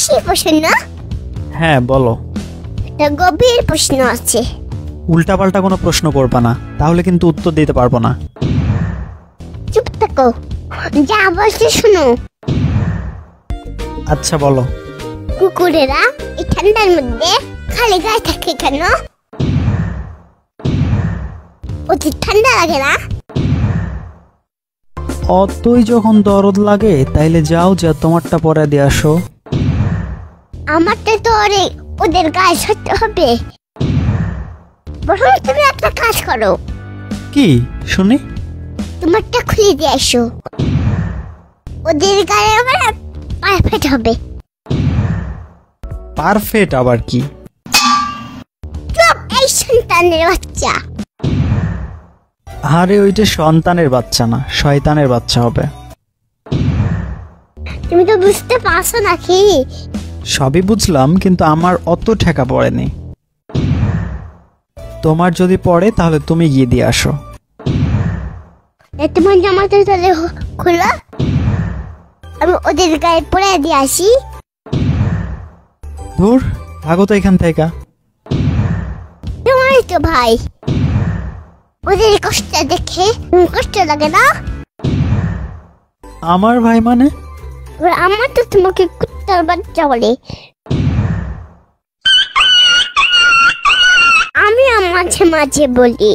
সেই প্রশ্ন? হ্যাঁ বলো। একটা গভীর প্রশ্ন আছে। উল্টাপাল্টা কোনো প্রশ্ন করবা না, তাহলে কিন্তু উত্তর দিতে পারবো না। চুপ থাকো, যা বলছি শোনো। আচ্ছা বলো। কুকুরেরা এই ঠান্ডার মধ্যে খালি গায়ে থাকে কেন? ওদের ঠান্ডা লাগে না? অতই যখন দরদ লাগে তাইলে যাও, যা তোমারটা পরে দিয়ে আসো। আমারটা তো ওদের গায়ে সহ্য হবে। বরং তুমি একটা কাজ করো। কি শুনি? তোমারটা খুলে দিয়ে আসো, ওদের গায়ে আবার পারফেক্ট হবে। পারফেক্ট আবার কি? চুপ, এই সন্তানের বাচ্চা। আরে ওইটা সন্তানের বাচ্চা না, শয়তানের বাচ্চা হবে। তুমি তো বুঝতে পারছো নাকি? সবই বুঝলাম, কিন্তু আমার অত ঠেকা পড়েনি। তোমার যদি পড়ে তাহলে তুমি গিয়ে দিয়ে আসো। তোমার জামাটা তাহলে খোলা, আমি ওদের গায়ে পরে দিয়ে আসি। ধুর, ভাগো তো এখান থেকে। তোমারই তো ভাই, ওদের কষ্ট দেখে কষ্ট লাগে না? আমার ভাই মানে? আমার তো তোমাকে কুত্তার বাচ্চা বলে। আমিও মাঝে মাঝে বলি।